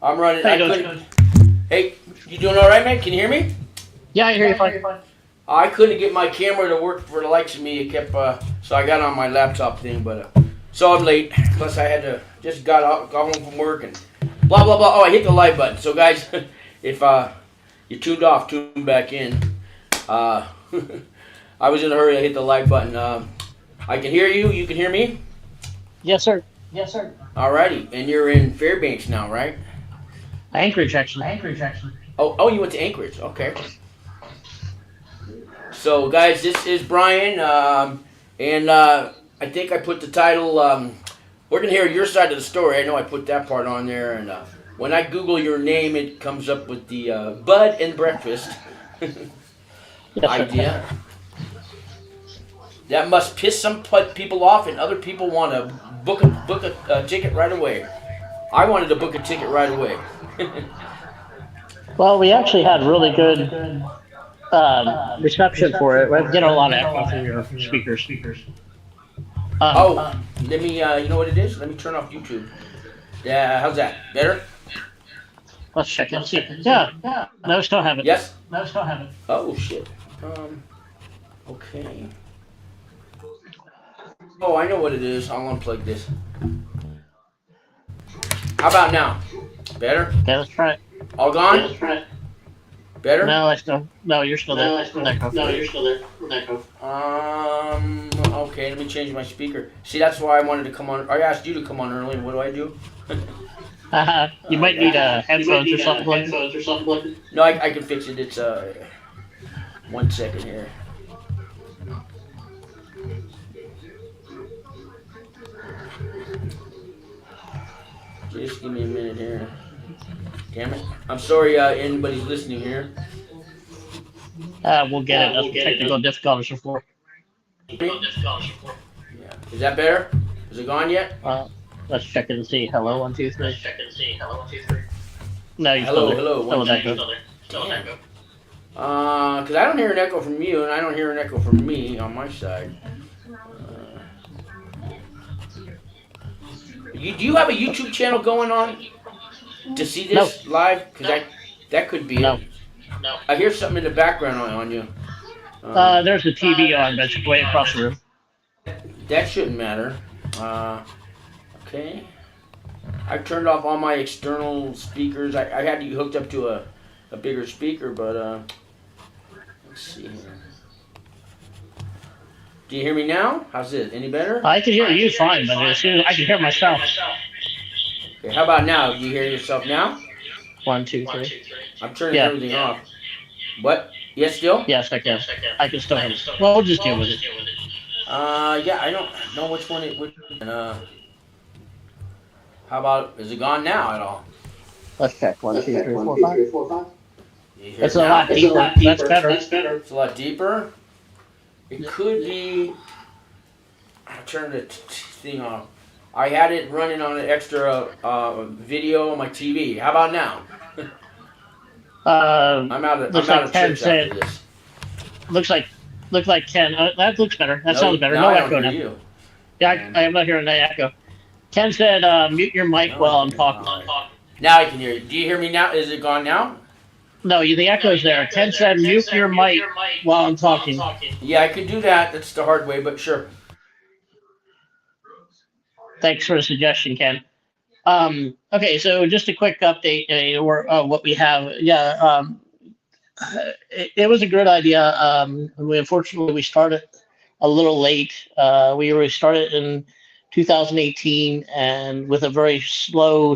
I'm running. Hey, I couldn't. Hey, you doing all right, man? Can you hear me? yeah, I hear you fine. I couldn't get my camera to work for the likes of me. It kept. So I got on my laptop thing, but so I'm late. Plus I had to just got home from work and blah blah blah. Oh, I hit the live button. So guys, if you tuned off, tune back in. Uh, I was in a hurry. I hit the live button. I can hear you. You can hear me. Yes, sir. Alrighty, and you're in Fairbanks now, right? Anchorage, actually. Oh, you went to Anchorage. Okay. So, guys, this is Brian, and I think I put the title. We're gonna hear your side of the story. I know I put that part on there, and when I Google your name, it comes up with the Bud and Breakfast Yes, sir. idea. That must piss some people off, and other people want to book a ticket right away. I wanted to book a ticket right away. Well, we actually had really good reception for it. We get a lot of echo from your speakers. Oh, let me. You know what it is? Let me turn off YouTube. Yeah, how's that? Better? Let's check and see. Yeah. No, still haven't. Yes. Oh shit. Okay. Oh, I know what it is. I'll unplug this. How about now? Better? Okay, let's try it. All gone? Better? No, you're still there. Okay, let me change my speaker. See, that's why I wanted to come on. I asked you to come on early. What do I do? You might need headphones or something like that. No, I can fix it. It's 1 second here. Just give me a minute here. Damn it. I'm sorry, anybody's listening here. We'll get it. That's technical difficulties before. Yeah. Is that better? Is it gone yet? Let's check it and see. Hello, 1, 2, 3. No, you're Hello, still there. hello. Still One, with two, echo. Damn. Because I don't hear an echo from you, and I don't hear an echo from me on my side. Do you have a YouTube channel going on to see this live? Because that could be it. No. I hear something in the background on you. There's a TV on, but it's way across the room. That shouldn't matter. Okay. I turned off all my external speakers. I had you hooked up to a bigger speaker, but let's see here. Do you hear me now? How's it? Any better? I can hear you fine, but as soon as I can hear myself. Okay, how about now? Do you hear yourself now? 1, 2, 3. I'm turning everything off. What? Yes, still? Yes, I can. I can still hear it. Well, we'll just deal with it. Yeah, I don't know which one it would. How about, is it gone now at all? Let's check. 1, 2, 3, 4, 5. It's a now? lot deeper. That's better. It's a lot deeper. It could be. I turned the thing off. I had it running on an extra video on my TV. How about now? I'm out of tricks after this. Looks like Ken. That looks better. That sounds better. Now No I echo don't now. hear you. Yeah, I am not hearing that echo. Ken said, "Mute your mic while I'm talking." Now I can hear you. Do you hear me now? Is it gone now? No, the echo's there. Ken said, "Mute your mic while I'm talking." Yeah, I could do that. That's the hard way, but sure. Thanks for the suggestion, Ken. Okay, so just a quick update what we have. Yeah, it was a good idea. Unfortunately, we started a little late. We started in 2018, and with a very slow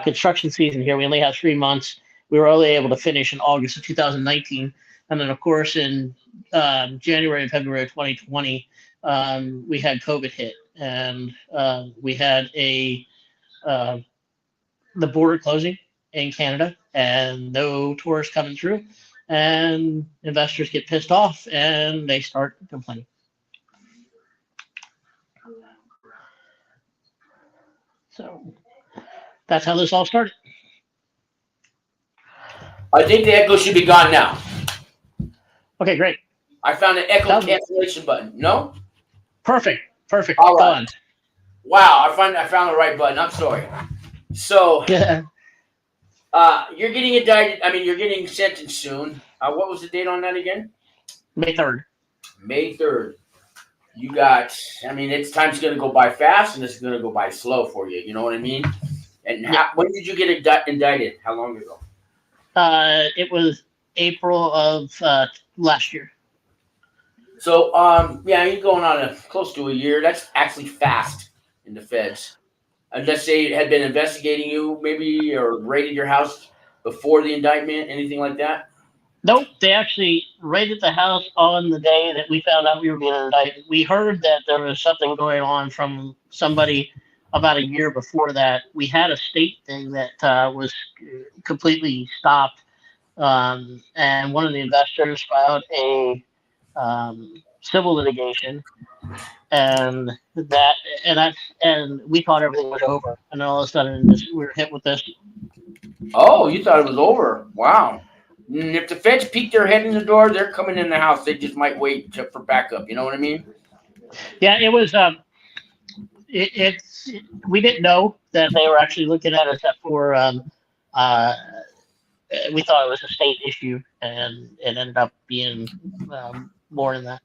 construction season here, we only had 3 months. We were only able to finish in August of 2019, and then of course in January and February of 2020, we had COVID hit, and we had the border closing in Canada, and no tourists coming through, and investors get pissed off and they start complaining. So that's how this all started. I think the echo should be gone now. Okay, great. I found an echo cancellation button. No? Perfect. All right. Wow, I found the right button. I'm sorry. So Yeah. You're getting indicted. I mean, you're getting sentenced soon. What was the date on that again? May 3rd. May 3rd. You got. I mean, it's time's gonna go by fast, and it's gonna go by slow for you. You know what I mean? And Yeah. when did you get indicted? How long ago? It was April of last year. So, yeah, you're going on close to a year. That's actually fast in the feds. Unless they had been investigating you, maybe, or raided your house before the indictment, anything like that. Nope, they actually raided the house on the day that we found out we were being indicted. We heard that there was something going on from somebody about a year before that. We had a state thing that was completely stopped, and one of the investors filed a civil litigation, and that and we thought everything was over, and then all of a sudden we were hit with this. Oh, you thought it was over? Wow. If the feds peek their head in the door, they're coming in the house. They just might wait for backup. You know what I mean? Yeah, it was. We didn't know that they were actually looking at us for. Uh, we thought it was a state issue, and it ended up being more than that.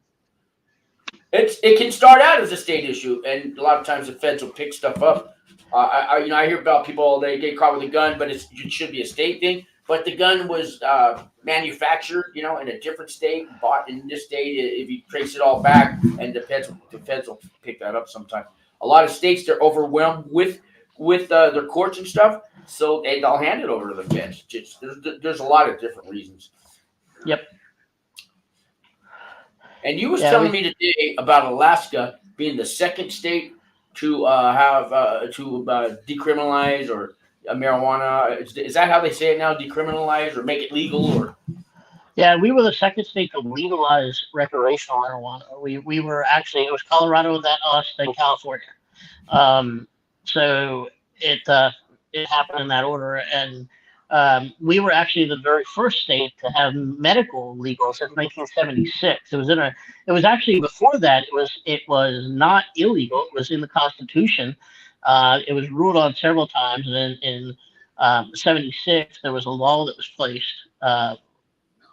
It can start out as a state issue, and a lot of times the feds will pick stuff up. I hear about people they get caught with a gun, but it should be a state thing. But the gun was manufactured, in a different state, bought in this state. If you trace it all back, and the feds will pick that up sometimes. A lot of states they're overwhelmed with their courts and stuff, so they'll hand it over to the feds. There's a lot of different reasons. Yep. And you was telling me today about Alaska being the second state to decriminalize or marijuana. Is that how they say it now? Decriminalize or make it legal? Or Yeah, we were the second state to legalize recreational marijuana. We were actually, it was Colorado, then us, then California. So it happened in that order, and we were actually the very first state to have medical legal since 1976. It was actually before that. It was not illegal. It was in the Constitution. It was ruled on several times, and then in '76 there was a law that was placed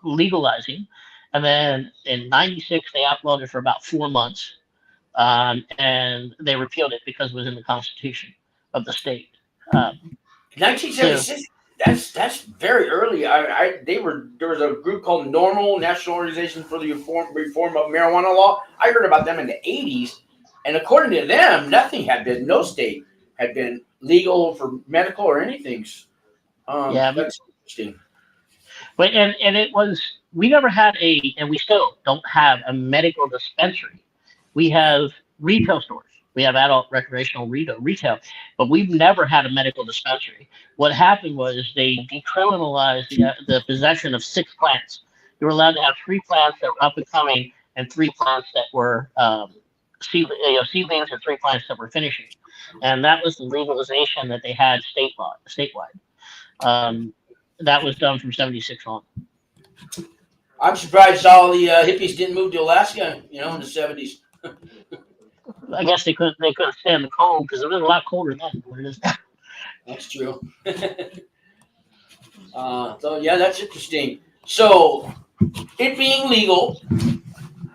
legalizing, and then in '96 they outlawed it for about 4 months, and they repealed it because it was in the Constitution of the state. Um, so 1976. That's very early. There was a group called Normal National Organization for the Reform of Marijuana Law. I heard about them in the '80s, and according to them, no state had been legal for medical or anything. yeah, That's interesting. but and it was, we never had and we still don't have a medical dispensary. We have retail stores. We have adult recreational retail, but we've never had a medical dispensary. What happened was they decriminalized the possession of 6 plants. You were allowed to have 3 plants that were up and coming, and 3 plants that were seedlings, and 3 plants that were finishing. And that was the legalization that they had statewide. Um, that was done from '76 on. I'm surprised all the hippies didn't move to Alaska, in the '70s. I guess they couldn't stand the cold because it was a lot colder then than what it is now. That's true. So yeah, that's interesting. So it being legal,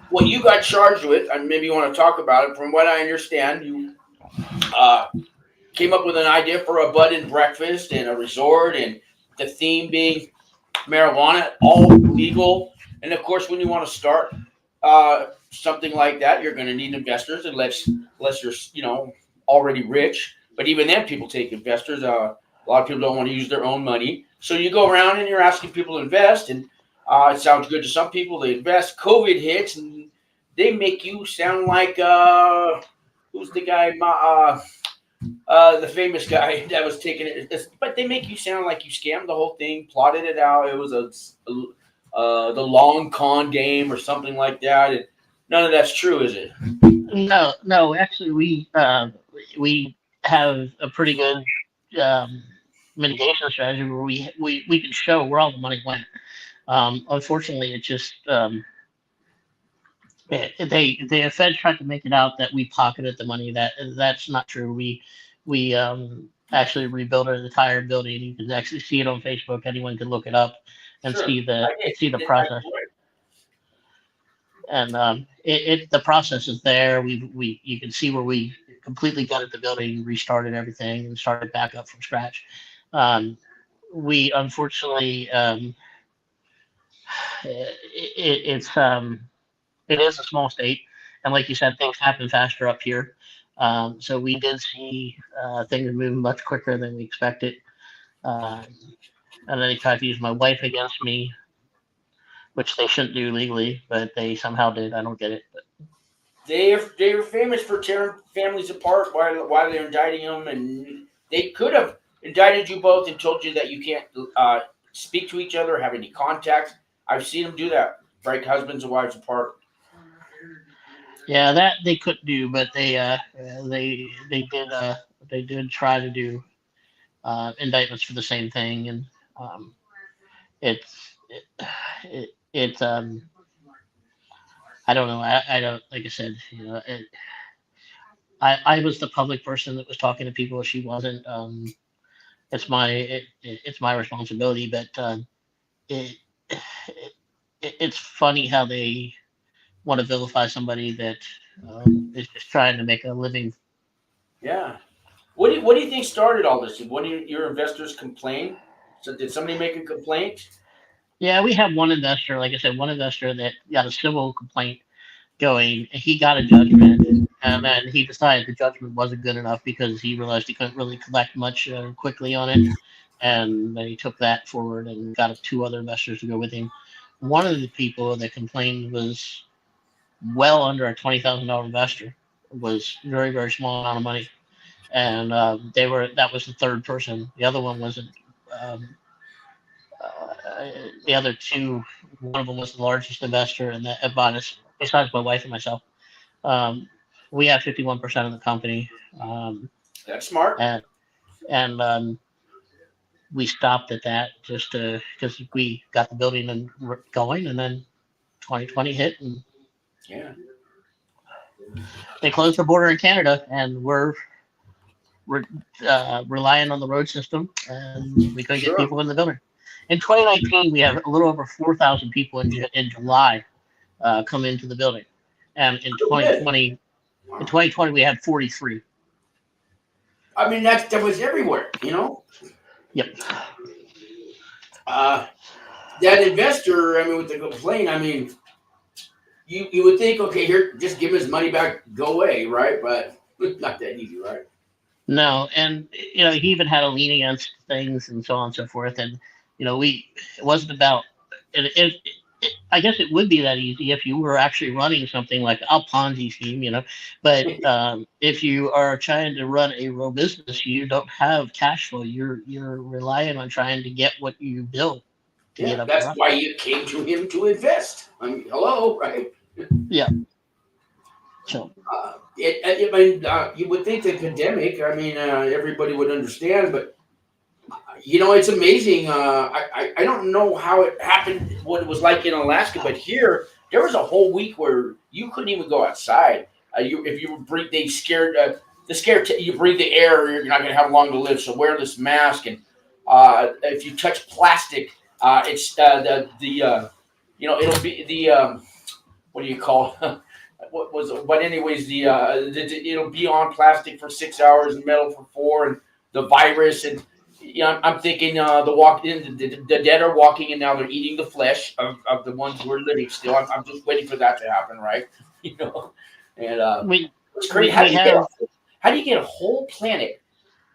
what you got charged with, and maybe you want to talk about it. From what I understand, you uh, came up with an idea for a bed and breakfast and a resort, and the theme being marijuana, all legal. And of course, when you want to start something like that, you're going to need investors, unless you're already rich. But even then, people take investors. A lot of people don't want to use their own money, so you go around and you're asking people to invest, and it sounds good to some people. They invest. COVID hits, and they make you sound like who's the guy? The famous guy that was taking it, but they make you sound like you scammed the whole thing, plotted it out. It was the long con game or something like that. And none of that's true, is it? No. Actually, we have a pretty good um, mitigation strategy where we can show where all the money went. Unfortunately, it just the Fed tried to make it out that we pocketed the money. That's not true. We actually rebuilt an entire building. You can actually see it on Facebook. Anyone can look it up and Sure. see the I process. And the process is there. We you can see where we completely gutted the building, restarted everything, and started back up from scratch. Um, we unfortunately it is a small state, and like you said, things happen faster up here. So we did see things move much quicker than we expected. Um, and then they tried to use my wife against me, which they shouldn't do legally, but they somehow did. I don't get it. But They're famous for tearing families apart while they're indicting them, and they could have indicted you both and told you that you can't speak to each other, have any contact. I've seen them do that, break husbands and wives apart. yeah, that they couldn't do, but they did try to do indictments for the same thing, and um, it's it's I don't know. I don't like I said. I was the public person that was talking to people. She wasn't. It's my responsibility, but it, it's funny how they want to vilify somebody that is just trying to make a living. Yeah. What do you think started all this? Did one of your investors complain? So did somebody make a complaint? Yeah, we have one investor, like I said, one investor that got a civil complaint going. He got a judgment, and then he decided the judgment wasn't good enough because he realized he couldn't really collect much quickly on it, and then he took that forward and got two other investors to go with him. One of the people that complained was well under a $20,000 investor. It was very small amount of money, and that was the third person. The other one wasn't. Um, the other two, one of them was the largest investor, and that bought us besides my wife and myself. Um, we have 51% of the company, That's smart. and and we stopped at that just because we got the building and going, and then 2020 hit, and Yeah. they closed the border in Canada, and we're relying on the road system, and we couldn't get Sure. people in the building. In 2019, we have a little over 4,000 people in July come into the building, and Good. in 2020 we had 43. I mean, that was everywhere. You know, Yep. uh, that investor. I mean, with the complaint. I mean, you would think, okay, here, just give him his money back, go away, right? But it's not that easy, right? No, and he even had a lean against things and so on and so forth, and we it wasn't about I guess it would be that easy if you were actually running something like a Ponzi scheme, but if you are trying to run a real business, you don't have cash flow. You're relying on trying to get what you build to get Yeah, up and that's running. why you came to him to invest. I mean, hello, right? Yeah. So I mean, you would think the pandemic. I mean, everybody would understand, but it's amazing. I don't know how it happened, what it was like in Alaska, but here there was a whole week where you couldn't even go outside. If you breathe, they scared you breathe the air, you're not going to have long to live. So wear this mask, and if you touch plastic, it's it'll be the what do you call what was it? But anyways, it'll be on plastic for 6 hours and metal for four, and the virus and I'm thinking the dead are walking and now they're eating the flesh of the ones who are living still. I'm just waiting for that to happen, right? You know, and we it's crazy. we have How do you get a whole planet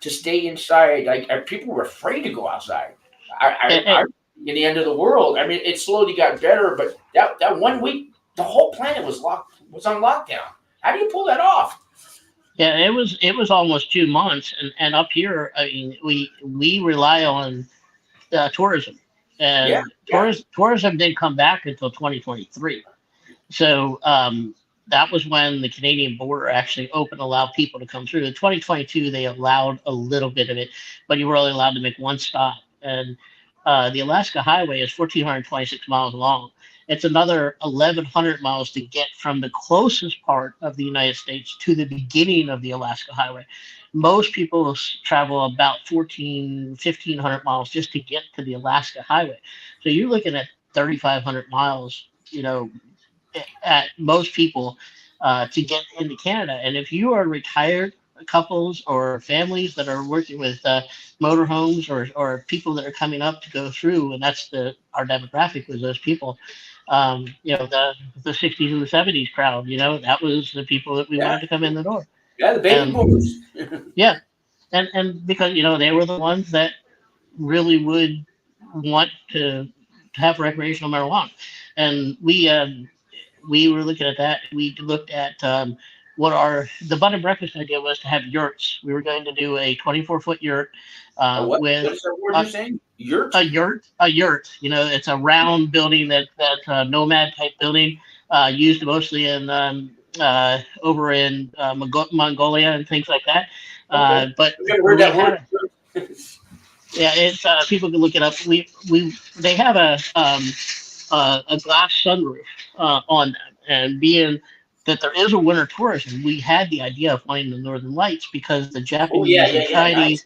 to stay inside? Like people were afraid to go outside. I in the end of the world. I mean, it slowly got better, but that 1 week, the whole planet was on lockdown. How do you pull that off? Yeah, it was almost 2 months, and up here, I mean, we rely on tourism, Yeah, and yeah, tourism didn't come back until 2023. So that was when the Canadian border actually opened, allowed people to come through. In 2022, they allowed a little bit of it, but you were only allowed to make one stop. And the Alaska Highway is 1,426 miles long, It's another 1,100 miles to get from the closest part of the United States to the beginning of the Alaska Highway. Most people travel about 1,500 miles just to get to the Alaska Highway. So you're looking at 3,500 miles, at most people to get into Canada. And if you are retired couples or families that are working with motorhomes or people that are coming up to go through, and that's our demographic was those people. The 60s and the 70s crowd, that was the people that we Yeah, wanted to come in the door. yeah, the baby And boomers. yeah, and because they were the ones that really would want to have recreational marijuana, and we were looking at that. We looked at what the bed and breakfast idea was to have yurts. We were going to do a 24-foot yurt A what? with What's that word a, you're saying? Yurt? a yurt. A yurt. It's a round building that's a nomad type building, used mostly in over in Mongolia and things like that. Okay. But I've never heard we that had word. a yeah, it's people can look it up. They have a glass sunroof on them, and being that there is a winter tourism, we had the idea of flying the Northern Lights because the Oh yeah, Japanese yeah, and yeah. Nice.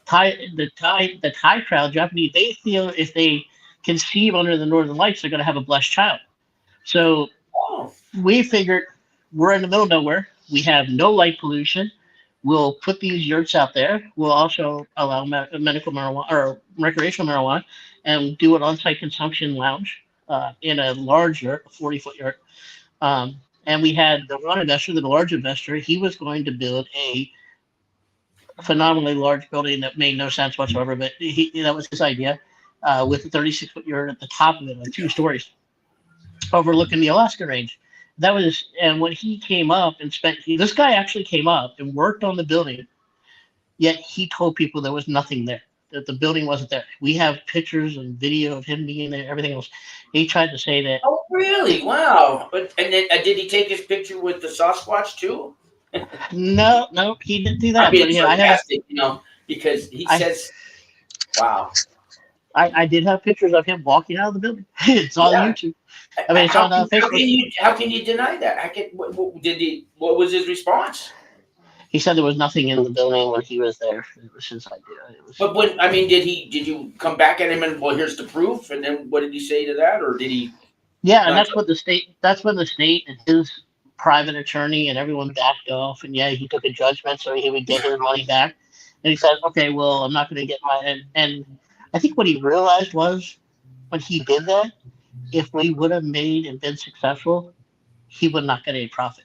Chinese the Thai crowd, Japanese, they feel if they conceive under the Northern Lights, they're going to have a blessed child. So Oh, we figured we're in the middle of nowhere. We have no light pollution. We'll put these yurts out there. We'll also allow medical marijuana or recreational marijuana, and do an on-site consumption lounge in a large yurt, a 40-foot yurt. And we had the one investor, the large investor. He was going to build a phenomenally large building that made no sense whatsoever, but that was his idea, with a 36-foot yurt at the top of it on 2 stories overlooking the Alaska range. And when he came up and this guy actually came up and worked on the building, yet he told people there was nothing there, that the building wasn't there. We have pictures and video of him being there, everything else. He tried to say that, oh, really? Wow. But and then, did he take his picture with the Sasquatch too? no, no, he didn't do I'm that. being But sarcastic, because he I, says, "Wow, I did have pictures of him walking out of the building. It's on yeah." YouTube. I mean, it's on Facebook. How can you deny that? What was his response? He said there was nothing in the building when he was there. It was his idea. It was. But did you come back at him and, well, here's the proof, and then what did he say to that, or did he Yeah, and not? that's when the state and his private attorney and everyone backed off. And yeah, he took a judgment so he would get his money back. And he said, okay, well, I'm not going to get and I think what he realized was when he did that, if we would have made and been successful, he would not get any profit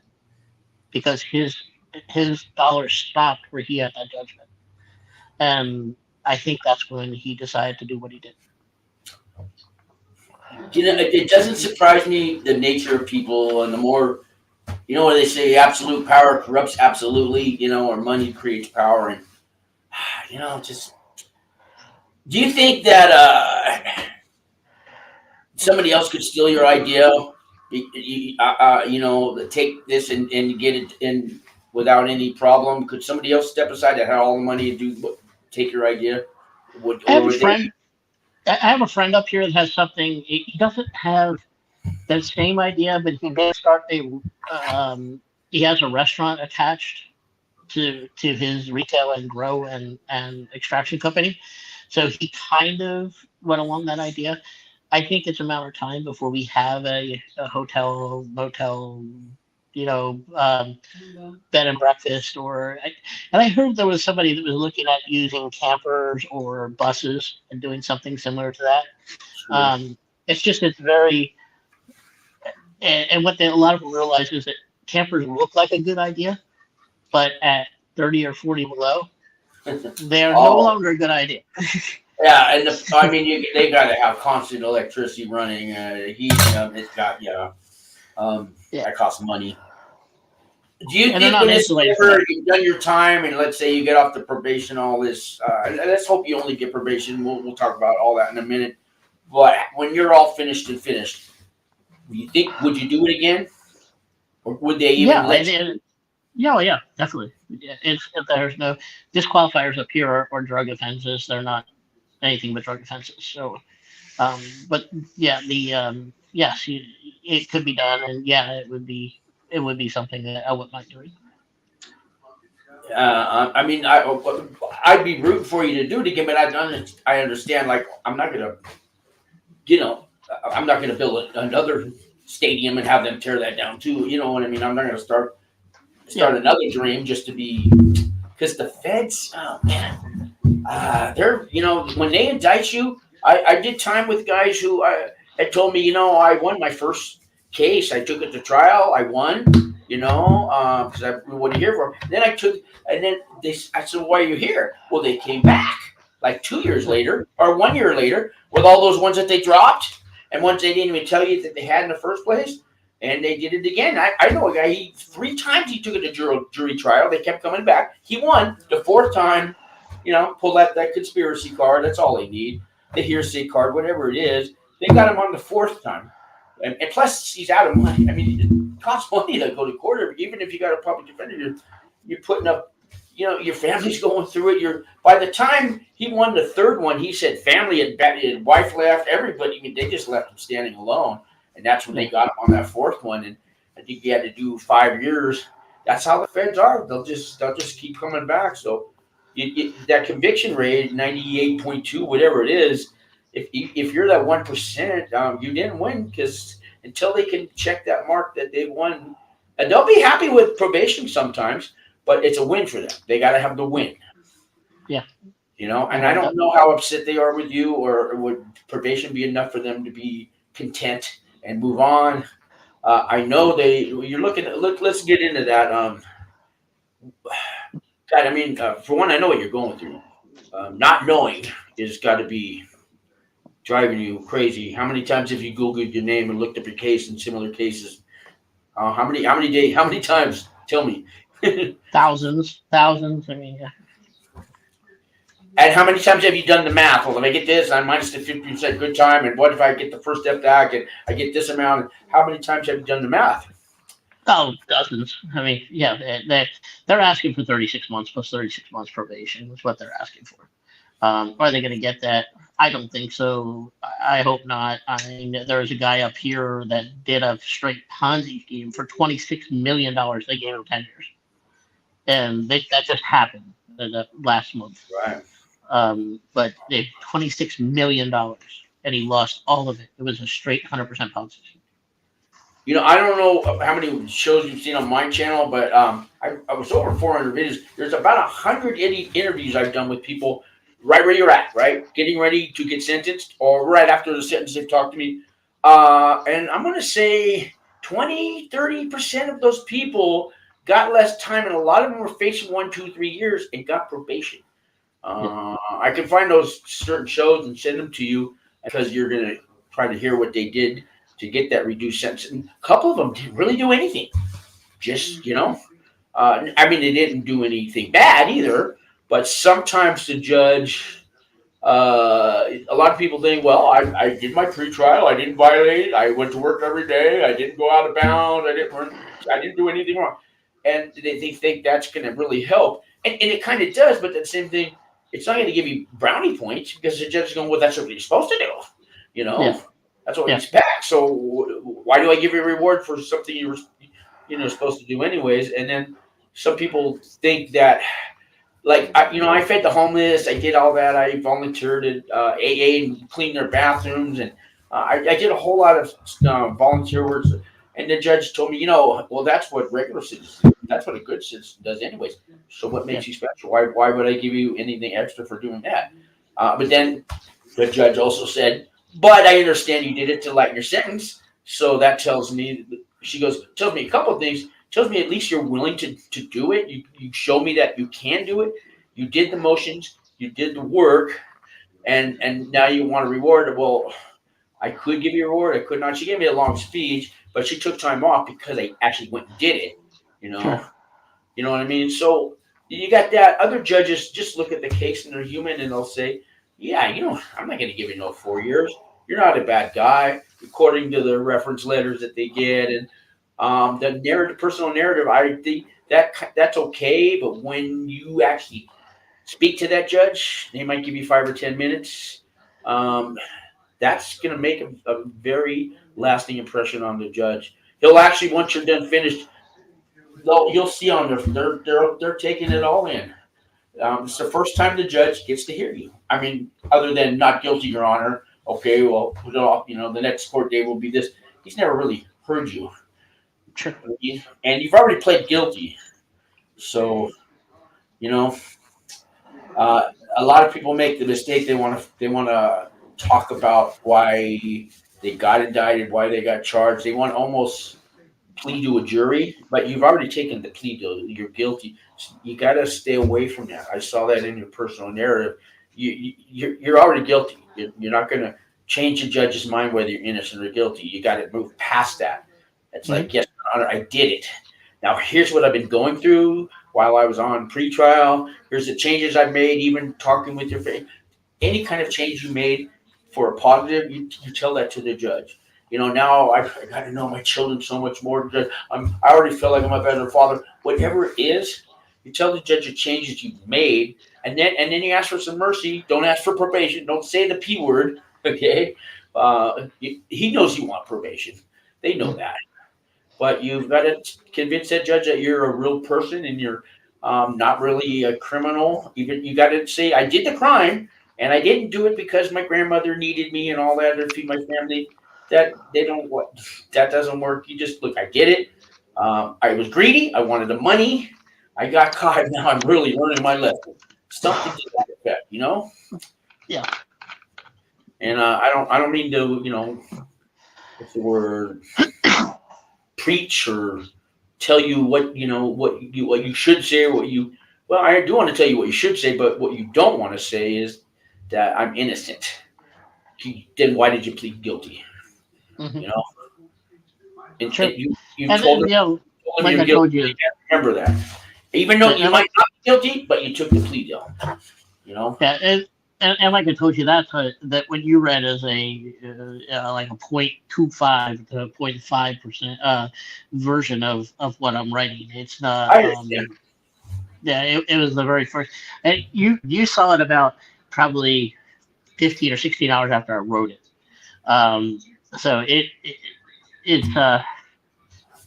because his dollars stopped where he had that judgment. And I think that's when he decided to do what he did. It doesn't surprise me the nature of people, and the more, what they say, absolute power corrupts absolutely, or money creates power, and just, do you think that somebody else could steal your idea? Take this and get it in without any problem. Could somebody else step aside that had all the money and take your idea? I Or have a would they? friend. I have a friend up here that has something. He doesn't have that same idea, but he did start he has a restaurant attached to his retail and grow and extraction company. So he kind of went along that idea. I think it's a matter of time before we have a hotel, motel, bed and breakfast, and I heard there was somebody that was looking at using campers or buses and doing something similar to that. Sure. It's very, and what a lot of people realize is that campers look like a good idea, but at 30 or 40 below, they are no Oh, longer a good idea. yeah, and they got to have constant electricity running, heat. It's got, yeah. Yeah, That costs money. Do you and they're think not when it's insulated for over, that. you've done your time, and let's say you get off the probation, all this, and let's hope you only get probation. We'll talk about all that in a minute. But when you're all finished, would you do it again, or would they even Yeah, let you? yeah, well, yeah, definitely. Yeah, if there's no disqualifiers up here or drug offenses, they're not anything but drug offenses. So But yeah, yes, it could be done, and yeah, it would be something that I wouldn't mind doing. I mean, I'd be rooting for you to do it again, but I understand. Like, I'm not gonna, you know, I'm not gonna build another stadium and have them tear that down too. You know what I mean? I'm not gonna start Yeah, another dream just to be because the feds. Oh man, they're when they indict you. I did time with guys who had told me, I won my first case. I took it to trial. I won. Because what are you here for? Then and then I said, why are you here? Well, they came back like 2 years later or 1 year later with all those ones that they dropped and ones they didn't even tell you that they had in the first place. And they did it again. I know a guy, 3 times he took it to jury trial. They kept coming back. He won the fourth time, pull that conspiracy card. That's all they need. The hearsay card, whatever it is. They got him on the fourth time. And plus, he's out of money. I mean, it costs money to go to court. Even if you got a public defender, you're putting up, your family's going through it. By the time he won the third one, he said family and his wife left, everybody. I mean, they just left him standing alone. And that's when they got him on that fourth one. And I think he had to do 5 years. That's how the feds are. They'll just keep coming back. So that conviction rate, 98.2, whatever it is, if you're that 1%, you didn't win because until they can check that mark that they won, and they'll be happy with probation sometimes, but it's a win for them. They got to have the win. Yeah. And I don't know how upset they are with you, or would probation be enough for them to be content and move on? I know you're looking at, let's get into that. God, I mean, for one, I know what you're going through. Not knowing is got to be driving you crazy. How many times have you Googled your name and looked up your case in similar cases? How many times? Tell me. thousands. I mean, yeah. And how many times have you done the math? Well, if I get this, I'm minus the 50% good time, and what if I get the first step back and I get this amount? How many times have you done the math? Oh, dozens. I mean, yeah, they're asking for 36 months plus 36 months probation is what they're asking for. Are they going to get that? I don't think so. I hope not. I mean, there's a guy up here that did a straight Ponzi scheme for $26 million. They gave him 10 years, and that just happened last month. Right. But they $26 million, and he lost all of it. It was a straight 100% Ponzi scheme. I don't know how many shows you've seen on my channel, but I was over 400 videos. There's about 100 interviews I've done with people right where you're at, right? Getting ready to get sentenced or right after the sentence they've talked to me. And I'm going to say 20, 30% of those people got less time, and a lot of them were facing 1, 2, 3 years and got probation. I can find those certain shows and send them to you because you're going to try to hear what they did to get that reduced sentence. And a couple of them didn't really do anything. Just, I mean, they didn't do anything bad either, but sometimes the judge, a lot of people think, well, I did my pre-trial, I didn't violate, I went to work every day, I didn't go out of bounds, I didn't do anything wrong. And they think that's going to really help. And it kind of does, but the same thing, it's not going to give you brownie points because the judge is going, well, that's what you're supposed to do. Yeah. That's what we expect. So why do I give you a reward for something you were, supposed to do anyways? And then some people think that, like, I fed the homeless, I did all that, I volunteered at AA and cleaned their bathrooms, and I did a whole lot of volunteer work. And the judge told me, well, that's what regular citizens do. That's what a good citizen does anyways. So what makes you special? Why would I give you anything extra for doing that? But then the judge also said, but I understand you did it to lighten your sentence. So that tells me, tells me a couple of things. Tells me at least you're willing to do it. You show me that you can do it. You did the motions. You did the work. And now you want a reward. Well, I could give you a reward. I could not. She gave me a long speech, but she took time off because I actually went and did it. Sure. You know what I mean? So you got that. Other judges just look at the case and they're human and they'll say, yeah, I'm not going to give you no 4 years. You're not a bad guy, according to the reference letters that they get. And the narrative, personal narrative, I think that's okay. But when you actually speak to that judge, they might give you 5 or 10 minutes. that's going to make a very lasting impression on the judge. He'll actually, once you're done finished, you'll see on they're taking it all in. It's the first time the judge gets to hear you. I mean, other than not guilty, Your Honor. Okay, well, put it off. The next court date will be this. He's never really heard you, Sure. and you've already pled guilty. So, you know, a lot of people make the mistake. They want to talk about why they got indicted, why they got charged. They want to almost plea to a jury, but you've already taken the plea deal. You're guilty. You got to stay away from that. I saw that in your personal narrative. You're already guilty. You're not going to change the judge's mind whether you're innocent or guilty. You got to move past that. It's like, yes, Your Honor, I did it. Now here's what I've been going through while I was on pretrial. Here's the changes I've made, even talking with your family. Any kind of change you made for a positive, you tell that to the judge. Now I got to know my children so much more. I already feel like I'm a better father. Whatever it is, you tell the judge the changes you've made, and then you ask for some mercy. Don't ask for probation. Don't say the P word. Okay, he knows you want probation. They know that, but you've got to convince that judge that you're a real person and you're not really a criminal. You got to say, I did the crime, and I didn't do it because my grandmother needed me and all that to feed my family. That doesn't work. You just look. I did it. I was greedy. I wanted the money. I got caught. Now I'm really learning my lesson. Something to that effect, Yeah. And I don't mean to, what's the word, preach or tell you what you should say or what you. Well, I do want to tell you what you should say, but what you don't want to say is that I'm innocent. Then why did you plead guilty? Mm-hmm. And Sure. you And told them like you're I guilty. told you, Remember that. Even though you might not be guilty, but you took the plea deal. yeah, and like I told you, that what you read as a like a 0.25 to 0.5% version of what I'm writing. It's not. I understand. Yeah, it was the very first. And you saw it about probably 15 or 16 hours after I wrote it. So it's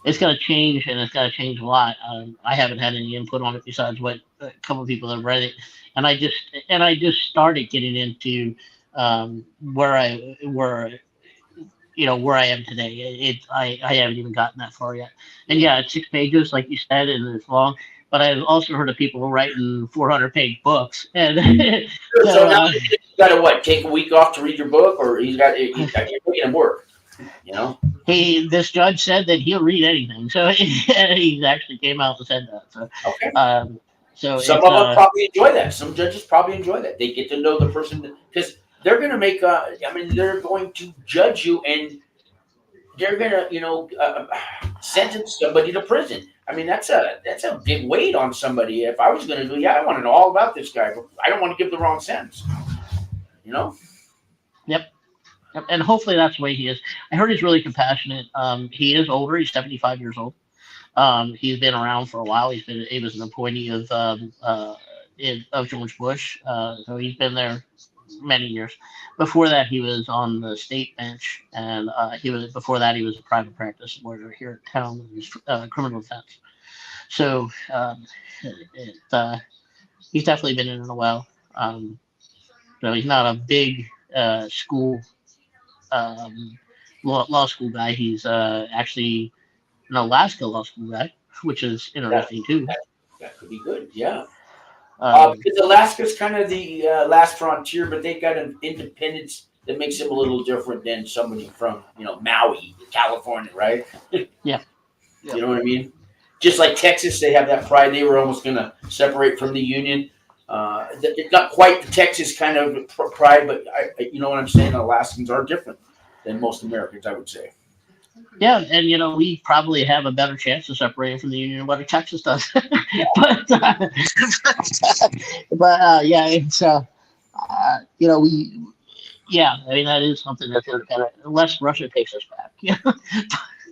it's going to change, and it's going to change a lot. I haven't had any input on it besides what a couple of people have read it, and I just started getting into where where I am today. I haven't even gotten that far yet, and yeah, it's 6 pages, like you said, and it's long. But I've also heard of people writing 400-page books, and So now you got to what? Take a week off to read your book, or he's making him work. this judge said that he'll read anything, so he actually came out and said that. So, Okay. so Some it's of them probably enjoy that. Some judges probably enjoy that. They get to know the person because they're going to make. They're going to judge you, and they're going to, sentence somebody to prison. I mean, that's a big weight on somebody. If I was going to do, I want to know all about this guy, but I don't want to give the wrong sentence. Yep. And hopefully that's the way he is. I heard he's really compassionate. He is older. He's 75 years old. He's been around for a while. He was an appointee of George Bush. So he's been there many years. Before that, he was on the state bench, and before that he was a private practice lawyer here in town. He was criminal defense. So he's definitely been in it a while. So he's not a big school law school guy. He's actually an Alaska law school guy, which is interesting too. That could be good. Yeah. Um, Because Alaska's kind of the last frontier, but they got an independence that makes them a little different than somebody from Maui, California, right? Yeah. You know what I mean? Just like Texas, they have that pride. They were almost going to separate from the Union. It's not quite the Texas kind of pride, but you know what I'm saying? Alaskans are different than most Americans, I would say. yeah, and we probably have a better chance of separating from the Union than what Texas does. but yeah, it's we. Yeah, I mean that is something that's kind of unless Russia takes us back.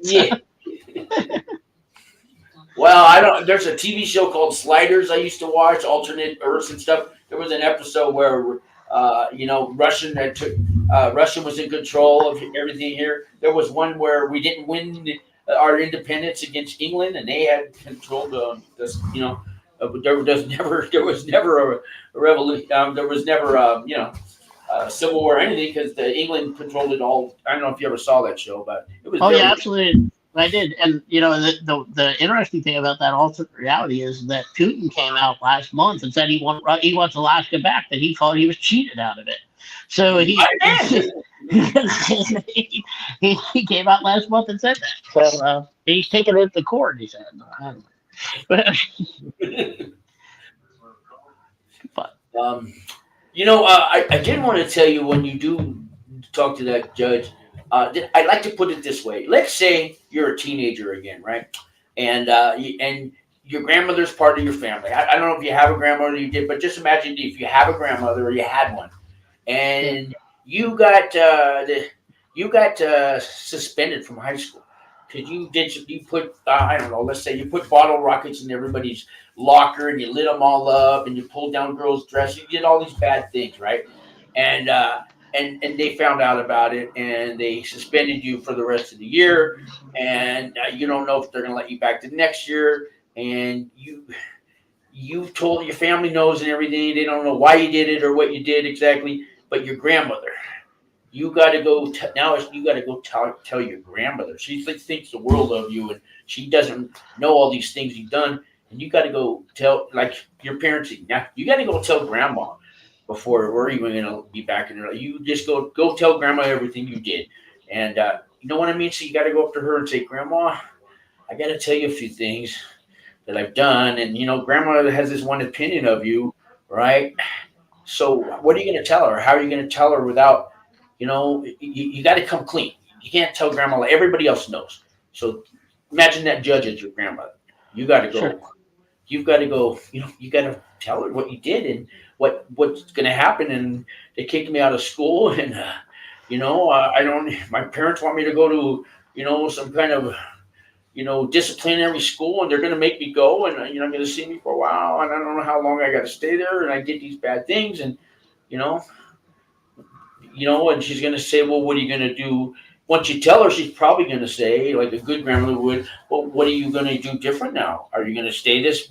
Yeah. Well, I don't. There's a TV show called Sliders I used to watch, alternate Earths and stuff. There was an episode where, Russian that Russia was in control of everything here. There was one where we didn't win our independence against England, and they had controlled this. There was never a revolution. There was never civil war or anything because the England controlled it all. I don't know if you ever saw that show, but it was Oh very. yeah, absolutely. I did, and the interesting thing about that alternate reality is that Putin came out last month and said he wants Alaska back. That he thought he was cheated out of it. So he came out last month and said that. So he's taking it to court. He said. But I did want to tell you when you do talk to that judge, I'd like to put it this way. Let's say you're a teenager again, right? And your grandmother's part of your family. I don't know if you have a grandmother, you did, but just imagine if you have a grandmother or you had one, and you got suspended from high school because you put I don't know, let's say you put bottle rockets in everybody's locker and you lit them all up and you pulled down girls' dresses. You did all these bad things, right? And and they found out about it and they suspended you for the rest of the year, and you don't know if they're going to let you back the next year, and you told your family knows and everything. They don't know why you did it or what you did exactly, but your grandmother. You got to go now. You got to go tell your grandmother. She thinks the world of you, and she doesn't know all these things you've done. And you got to go tell, like your parents. Now you got to go tell grandma before we're even going to be back in there. You just go tell grandma everything you did, and you know what I mean. So you got to go up to her and say, Grandma, I got to tell you a few things that I've done, and grandma has this one opinion of you, right? So what are you going to tell her? How are you going to tell her without? You got to come clean. You can't tell grandma like everybody else knows. So imagine that judge as your grandmother. You got to go. sure. You've got to go. You got to tell her what you did and what's going to happen. And they kicked me out of school, and I don't. My parents want me to go to some kind of disciplinary school, and they're going to make me go, and I'm going to see me for a while, and I don't know how long I got to stay there, and I get these bad things, and you know. And she's going to say, well, what are you going to do? Once you tell her, she's probably going to say, like a good grandmother would, well, what are you going to do different now? Are you going to stay this?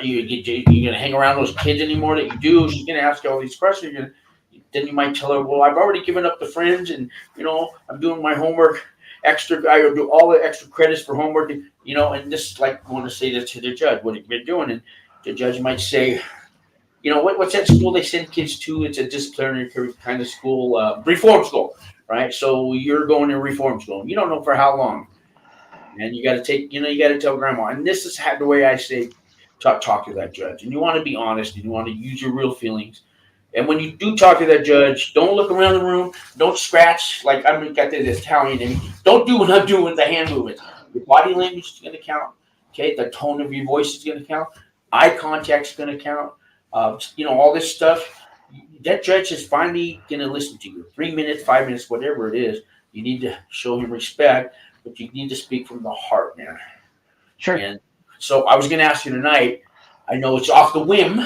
You going to hang around those kids anymore that you do? She's going to ask you all these questions. Then you might tell her, well, I've already given up the friends, and, I'm doing my homework extra. I do all the extra credits for homework, and this, like, I want to say this to the judge, what have you been doing? And the judge might say, what's that school they send kids to? It's a disciplinary kind of school, reform school, right? So you're going to reform school. You don't know for how long, and you got to take, you got to tell grandma. And this is the way I say, talk to that judge. And you want to be honest, and you want to use your real feelings. And when you do talk to that judge, don't look around the room. Don't scratch like I'm got this Italian in me. Don't do what I'm doing with the hand movements. Your body language is going to count. Okay, the tone of your voice is going to count. Eye contact is going to count. All this stuff. That judge is finally going to listen to you. 3 minutes, 5 minutes, whatever it is. You need to show him respect, but you need to speak from the heart, man. Sure. And so I was going to ask you tonight. I know it's off the whim,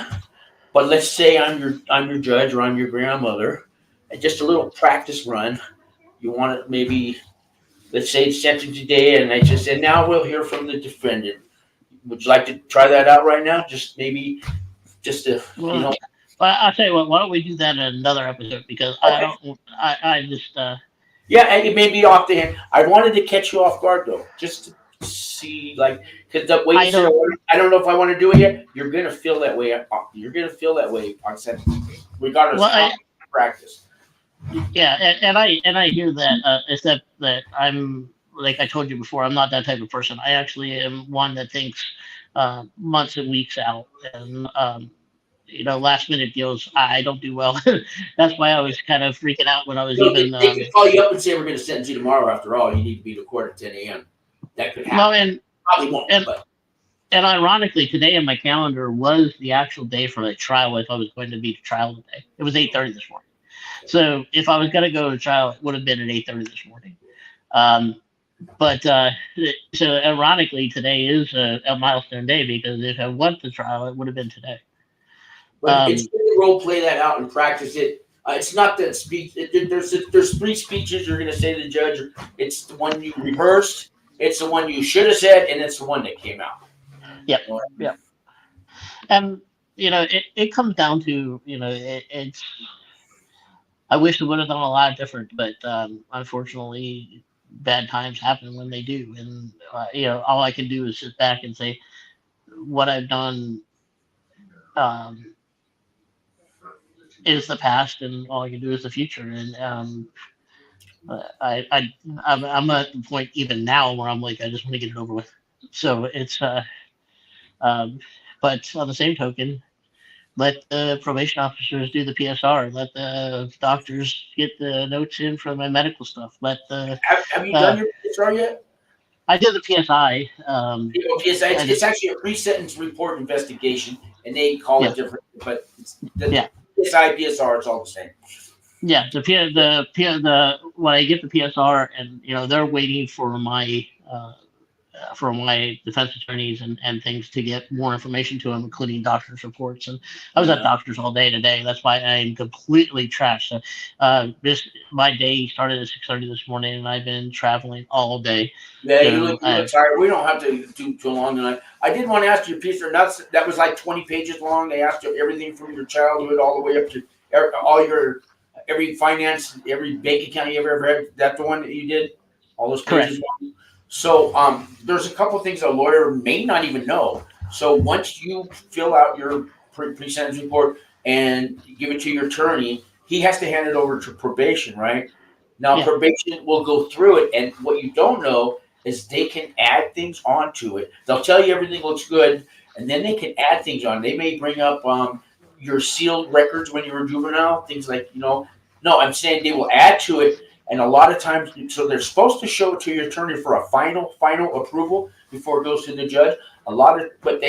but let's say I'm your judge or I'm your grandmother, and just a little practice run. You want to maybe, let's say it's sentencing today, and I just said, now we'll hear from the defendant. Would you like to try that out right now? Just maybe. Just to, Well, I'll tell you what. Why don't we do that in another episode? Because okay. I just. Yeah, and it may be off the hand. I wanted to catch you off guard though, just to see, like, because the way you said, I don't know if I want to do it yet. You're gonna feel that way. You're gonna feel that way on sentencing day, regardless of practice. Yeah, and I hear that. Except that I'm, like I told you before, I'm not that type of person. I actually am one that thinks months and weeks out, and last minute deals. I don't do well. That's why I was kind of freaking out when I was even. They could call you up and say we're going to sentence you tomorrow. After all, you need to be to court at 10 a.m. That could happen. No, and probably won't. And ironically, today in my calendar was the actual day for the trial. If I was going to be to trial today, it was 8:30 this morning. So if I was going to go to trial, it would have been at 8:30 this morning. But so ironically, today is a milestone day because if I went to trial, it would have been today. But it's good to role play that out and practice it. It's not that speech. There's three speeches you're going to say to the judge. It's the one you rehearsed. It's the one you should have said, and it's the one that came out. Yep. Yep. And it comes down to it's. I wish it would have done a lot different, but unfortunately, bad times happen when they do, and all I can do is sit back and say what I've done is the past, and all I can do is the future. And I'm at the point even now where I'm like, I just want to get it over with. So it's um, but on the same token, let the probation officers do the PSR. Let the doctors get the notes in for my medical stuff. Let the Have you uh, done your PSR yet? I did the PSI. PSI, I did, it's actually a pre-sentence report investigation, and they call yeah, it different, but it's the yeah, PSI, PSR, it's all the same. yeah. The when I get the PSR, and they're waiting for my defense attorneys and things to get more information to them, including doctor's reports. And I was at Yeah. doctors all day today. That's why I'm completely trashed. So, my day started at 6:30 this morning, and I've been traveling all day. Yeah, You you look know, tired. We don't have to do too long tonight. I did want to ask you a piece of nuts that was like 20 pages long. They asked you everything from your childhood all the way up to all your every finance, every bank account you ever had. That the one that you did? All those correct. pages long? So there's a couple things a lawyer may not even know. So once you fill out your pre-sentence report and give it to your attorney, he has to hand it over to probation, right? Now Yeah, probation will go through it, and what you don't know is they can add things onto it. They'll tell you everything looks good, and then they can add things on. They may bring up your sealed records when you were juvenile, things like No, I'm saying they will add to it, and a lot of times, so they're supposed to show it to your attorney for a final approval before it goes to the judge. But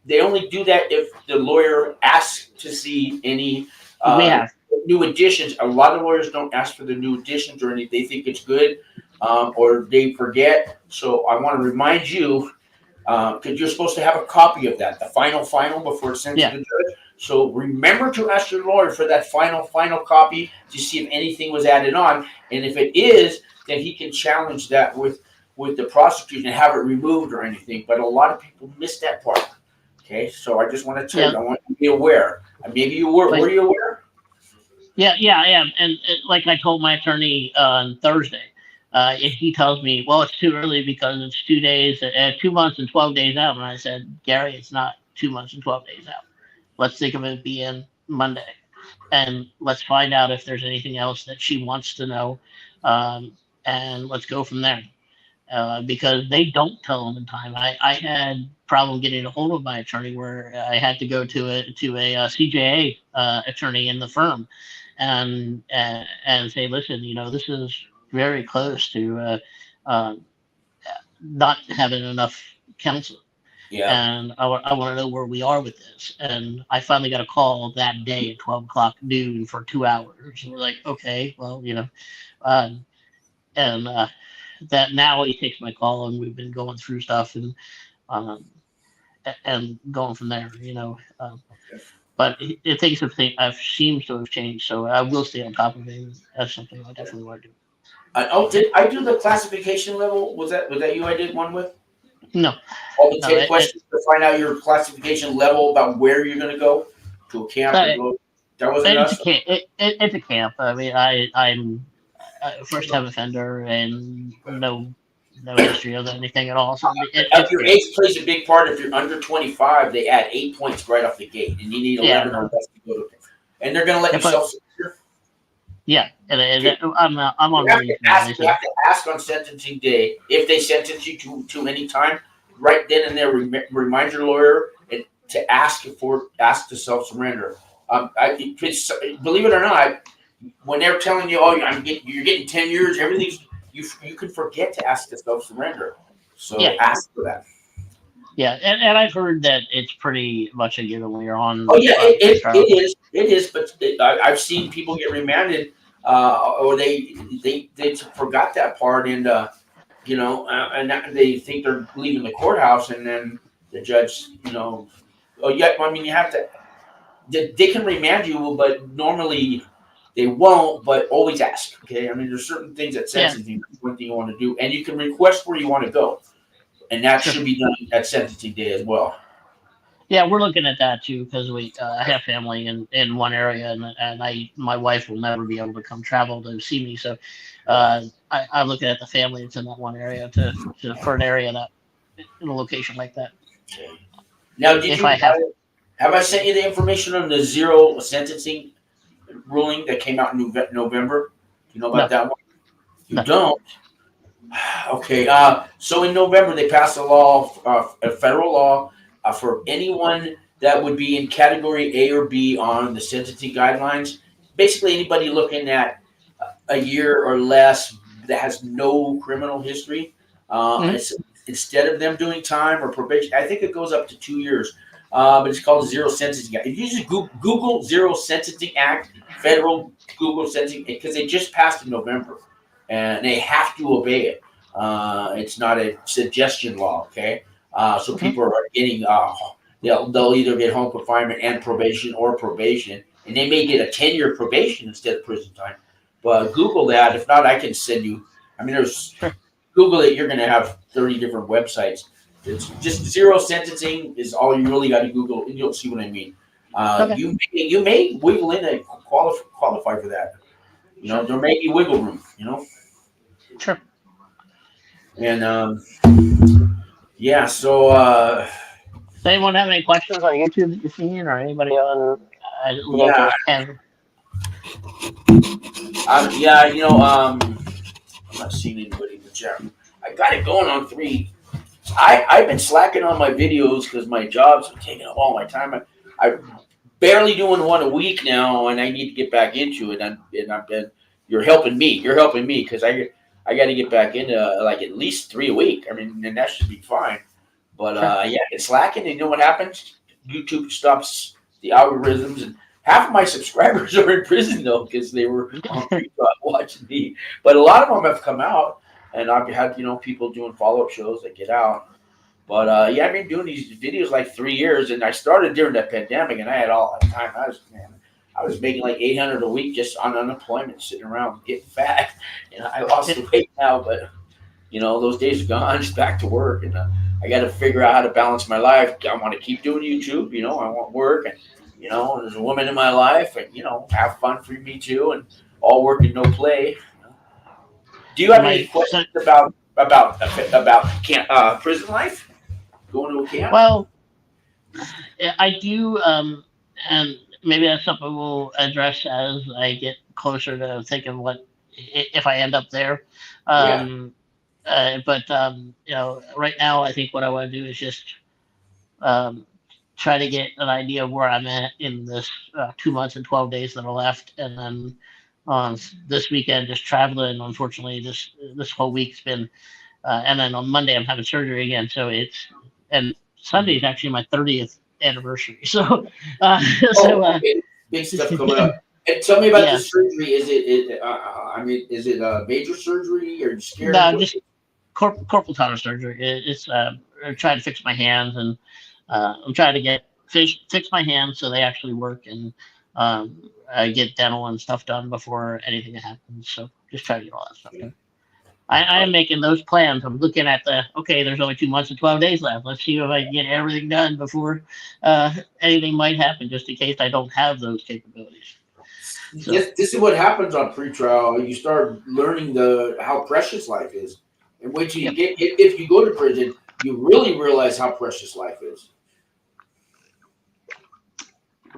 they only do that if the lawyer asks to see any we uh, have. new additions. A lot of lawyers don't ask for the new additions or anything. They think it's good, or they forget. So I want to remind you, because you're supposed to have a copy of that, the final before it's sent to Yeah, the judge. So remember to ask your lawyer for that final copy to see if anything was added on, and if it is, then he can challenge that with the prosecution and have it removed or anything. But a lot of people miss that part. Okay, so I just want to tell yeah. you, I want you to be aware. Maybe you were. Like Were you aware? yeah, I am. And like I told my attorney on Thursday, if he tells me, well, it's too early because it's 2 days, 2 months and 12 days out. And I said, Gary, it's not 2 months and 12 days out. Let's think of it being Monday. And let's find out if there's anything else that she wants to know. And let's go from there. Because they don't tell them in time. I had problem getting a hold of my attorney where I had to go to a CJA attorney in the firm, and say, listen, this is very close to uh, not having enough counsel, Yeah. and I want to know where we are with this. And I finally got a call that day at 12 o'clock noon for 2 hours. And we're like, okay, well, uh, and that now he takes my call, and we've been going through stuff, um, and going from there. But things have seems to have changed, so I will stay on top of it. That's something I definitely want to do. Did I do the classification level? Was that you? I did one with No, all the no, 10 questions to find out your classification level about where you're going to go to a camp or uh, go. That wasn't it's a us. camp. It's a camp. I mean, I'm first time offender and no history of anything at all. So it's Your camp. age plays a big part. If you're under 25, they add 8 points right off the gate, and you need Yeah, 11 or no, less to go to. And they're going to let you if I, self-secure. yeah, I'm on You have release to now. ask. They You said, have to ask on sentencing day if they sentence you to any time. Right then and there, remind your lawyer to ask to self surrender. Believe it or not, when they're telling you, "Oh, you're getting 10 years," everything's you can forget to ask to self surrender. yeah, So ask for that. yeah, and I've heard that it's pretty much a given when you're Oh on yeah, pretrial. it is. But I've seen people get remanded, or they forgot that part, and they think they're leaving the courthouse, and then the judge, oh yeah, I mean you have to. They can remand you, but normally They won't, but always ask. Okay, I mean, there's certain things at Yeah, sentencing. That's one thing you want to do, and you can request where you want to go, and that sure. should be done at sentencing day as well. Yeah, we're looking at that too because we I have family in one area, and my wife will never be able to come travel to see me. So, I'm looking at the family that's in that one area to for an area that in a location like that. Okay. Now, did If I you have have I sent you the information on the zero sentencing ruling that came out in November? Do you know about no, that one? You no. don't? Okay. So in November they passed a law, a federal law, for anyone that would be in category A or B on the sentencing guidelines. Basically, anybody looking at a year or less that has no criminal history. Mhm. It's, instead of them doing time or probation, I think it goes up to 2 years. But it's called Zero Sentencing Act. If you just Google Zero Sentencing Act, federal Google sentencing, because they just passed in November, and they have to obey it. It's not a suggestion law, okay? So Mhm. people are getting, they'll either get home confinement and probation or probation, and they may get a 10-year probation instead of prison time. But Google that. If not, I can send you. I mean, there's Sure. Google it. You're going to have 30 different websites. It's just zero sentencing is all you really got to Google, and you'll see what I mean. Okay. You may wiggle in and qualify for that. Sure. There may be wiggle room. Sure. And yeah. So Does anyone have any questions on YouTube that you've seen, or anybody on yeah, local Ken? yeah. I'm not seeing anybody in the chat. I got it going on 3. I've been slacking on my videos because my job's been taking up all my time. I'm barely doing one a week now, and I need to get back into it. And you're helping me. You're helping me because I got to get back into like at least 3 a week. I mean, and that should be fine. But Sure. yeah, it's slacking. And you know what happens? YouTube stops the algorithms, and half of my subscribers are in prison though because they were on free trial watching me. But a lot of them have come out, and I've had people doing follow up shows that get out. But yeah, I've been doing these videos like 3 years, and I started during the pandemic, and I had all the time. I was making like 800 a week just on unemployment, sitting around getting fat. And I lost the weight now, but those days are gone. Just back to work, and I got to figure out how to balance my life. I want to keep doing YouTube. I want work, and there's a woman in my life, and have fun for me too, and all work and no play. Do you have any My son, questions about prison life? Going to a camp? well, I do, and maybe that's something we'll address as I get closer to thinking what if I end up there. Yeah. But right now I think what I want to do is just um, try to get an idea of where I'm at in this 2 months and 12 days that are left, and then on this weekend just traveling. Unfortunately, this whole week's been, and then on Monday I'm having surgery again. So and Sunday is actually my 30th anniversary. So Oh, so okay. Big stuff coming up. And tell me about the yeah, surgery. I mean, is it a major surgery? Are you scared? no, just corporal tunnel surgery. It's I'm trying to fix my hands, and I'm trying to fix my hands so they actually work, and I get dental and stuff done before anything happens. So just try to get all that stuff done. I am making those plans. I'm looking at okay, there's only 2 months and 12 days left. Let's see if I can get everything done before anything might happen, just in case I don't have those capabilities. So This is what happens on pretrial. You start learning how precious life is, and wait till you yep. get if you go to prison, you really realize how precious life is.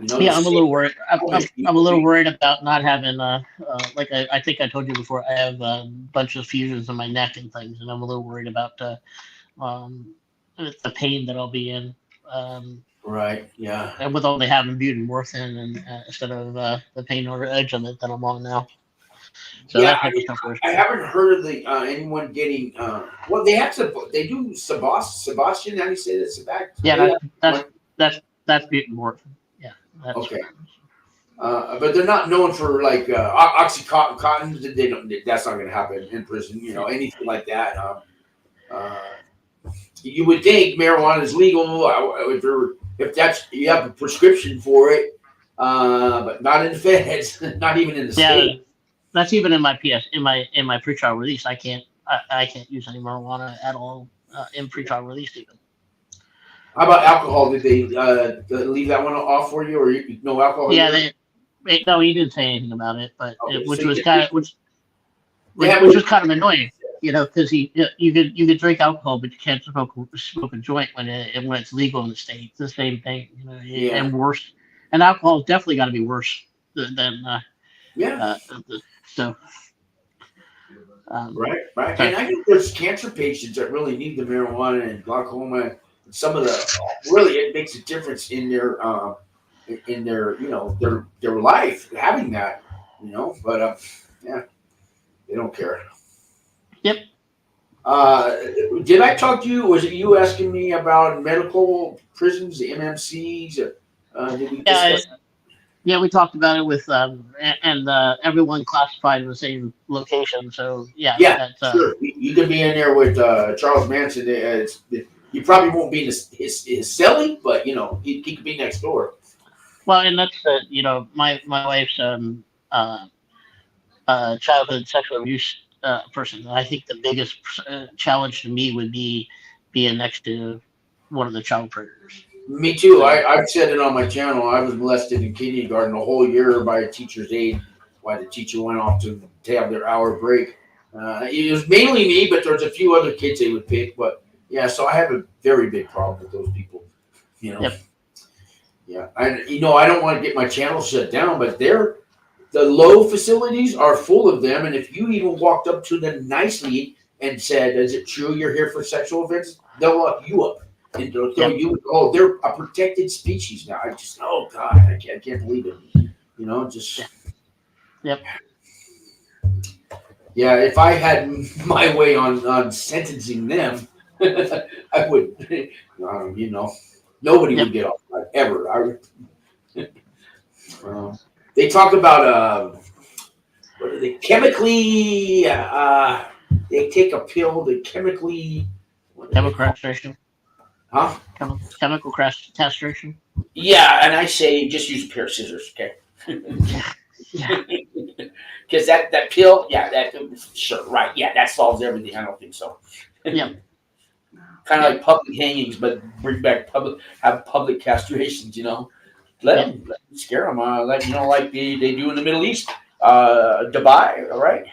The Yeah, I'm a same little worried. as I'm a people little do. worried about not having like I think I told you before. I have a bunch of fusions in my neck and things, and I'm a little worried about um, the pain that I'll be in. Right. Yeah. And with only having buprenorphine and instead of the pain over edge on it that I'm on now. So Yeah. that type of stuff works. I haven't heard of anyone getting. Well, they have to. They do Sebastian. How do you say that? Yeah, Sebastian. that's buprenorphine. Yeah, that's Okay. But they're not known for like oxycontin. They don't. That's not going to happen in prison. Anything like that. You would think marijuana is legal if that's you have a prescription for it. but not in the feds, not even in the Yeah, state. that's even in my in my pretrial release. I can't use any marijuana at all in pretrial release even. How about alcohol? Did they leave that one off for you, or no alcohol Yeah, either? no, he didn't say anything about it, but Okay, so which you was did, kind of they have which was kind of annoying, because you could drink alcohol, but you can't smoke a joint when it's legal in the state. It's the same thing, yeah, and worse. And alcohol has definitely got to be worse than yeah, uh, so. Um, right. so And I think there's cancer patients that really need the marijuana and glaucoma. And some of the really it makes a difference in their their life having that, But yeah, they don't care. yep. Uh, did I talk to you? Was it you asking me about medical prisons, the MMCs? Did we Yeah, discuss? yeah, we talked about it with and everyone classified in the same location. So yeah, Yeah, that's sure. You can be in there with Charles Manson. You probably won't be in his cellie, but he could be next door. well, and that's my wife's childhood sexual abuse person. I think the biggest challenge to me would be being next to one of the child predators. Me too. So I've said it on my channel. I was molested in kindergarten a whole year by a teacher's aide. Why the teacher went off to have their hour break. It was mainly me, but there's a few other kids they would pick. But yeah, so I have a very big problem with those people. You know. yep, Yeah, and I don't want to get my channel shut down, but the low facilities are full of them. And if you even walked up to them nicely and said, "Is it true you're here for sexual events?" They'll lock you up and they'll throw yep, you. Oh, they're a protected species now. Oh God, I can't believe it. Just yeah, yep, yeah. If I had my way on sentencing them, I would. Nobody yep. would get off ever. Uh, they talk about what are they chemically? They take a pill. They chemically. What do they Chemical call? castration, Huh? chemical castration. Yeah, and I say just use a pair of scissors, okay? Yeah, yeah, Because that pill, yeah, that sure, right, yeah, that solves everything. I don't think so. yep, Kind of yep, like public hangings, but bring back have public castrations. Let yep. them scare them. Like they do in the Middle East, Dubai, all right?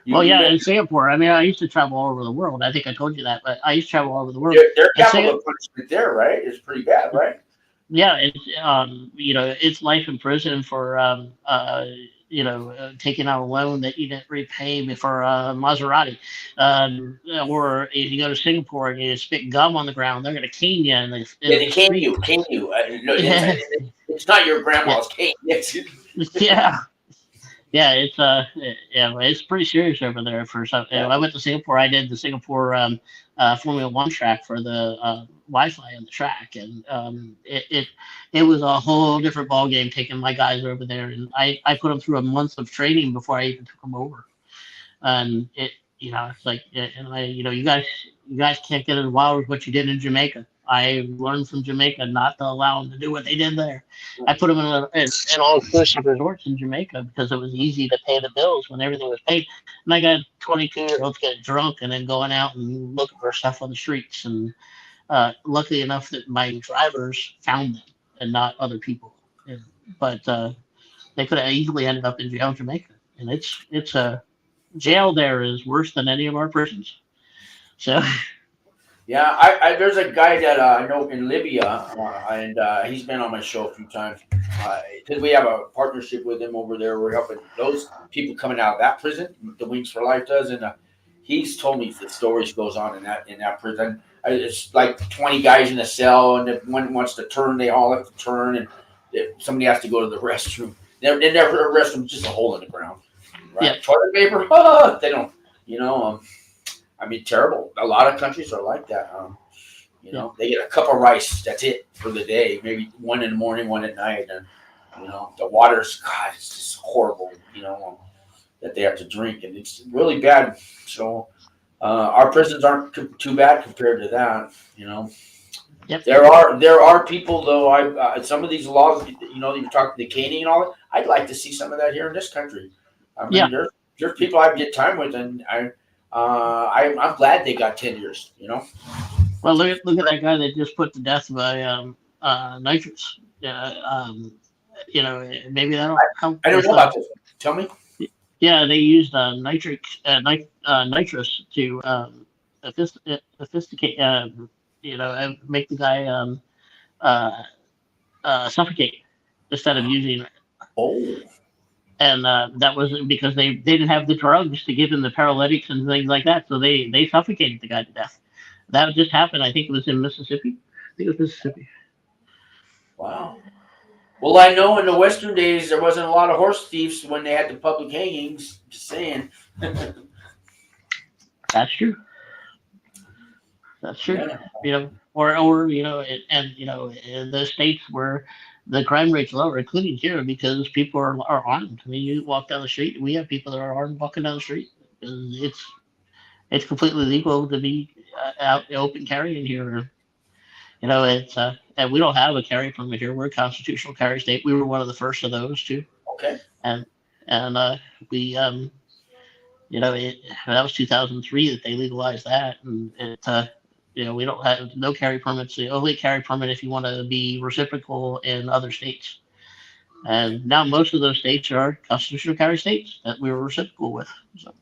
Well, You yeah, bet. in Singapore. I mean, I used to travel all over the world. I think I told you that, but I used to travel all over the world. Their And capital punishment there, right, is pretty bad, right? yeah, it's life in prison for taking out a loan that you didn't repay before Maserati. Or if you go to Singapore and you spit gum on the ground, they're going to cane you in the Yeah, in they the cane street. you, cane you. No, Yeah, it's not your yeah, grandma's cane. Yes. yeah. Yeah, it's pretty serious over there for some. Yeah. I went to Singapore. I did the Singapore Formula One track for the Wi-Fi on the track, and it was a whole different ball game taking my guys over there, and I put them through a month of training before I even took them over, and it's like, and you guys can't get as wild as what you did in Jamaica. I learned from Jamaica not to allow them to do what they did there. I put them in all inclusive resorts in Jamaica because it was easy to pay the bills when everything was paid. And I got 22-year-olds getting drunk and then going out and looking for stuff on the streets. And luckily enough that my drivers found them and not other people. And, but they could have easily ended up in jail in Jamaica. And it's a jail there is worse than any of our prisons. So Yeah, there's a guy that I know in Libya, and he's been on my show a few times. Because we have a partnership with him over there. We're helping those people coming out of that prison. The Wings for Life does, and he's told me the stories goes on in that prison. It's like 20 guys in a cell, and if one wants to turn, they all have to turn, and if somebody has to go to the restroom. Their restroom's just a hole in the ground, yeah, right? Toilet paper, they don't, you know. I mean, terrible. A lot of countries are like that. yeah, They get a cup of rice. That's it for the day. Maybe one in the morning, one at night, and the water's God. It's just horrible. That they have to drink, and it's really bad. So our prisons aren't too bad compared to that. Yep. There are people though. Some of these laws, you're talking the caning and all that. I'd like to see some of that here in this country. I Yeah. mean, there's people I get time with, and I'm glad they got 10 years. Well, look at that guy that just put to death by nitrous. Yeah. Maybe that'll help I don't with. know about this. Tell me. Yeah, they used nitrous to sophisticate. Make the guy uh, suffocate instead of using. Oh, And that was because they didn't have the drugs to give him the paralytics and things like that, so they suffocated the guy to death. That just happened. I think it was in Mississippi. I think it was Mississippi. wow. Well, I know in the Western days there wasn't a lot of horse thieves when they had the public hangings. Just saying. That's true. That's true. Yeah. In the states where the crime rate's lower, including here, because people are armed. I mean, you walk down the street, we have people that are armed walking down the street. It's completely legal to be out open carrying here. It's and we don't have a carry permit here. We're a constitutional carry state. We were one of the first of those too, Okay. and we that was 2003 that they legalized that, and we don't have no carry permits. The only carry permit if you want to be reciprocal in other states. And now most of those states are constitutional carry states that we were reciprocal with. So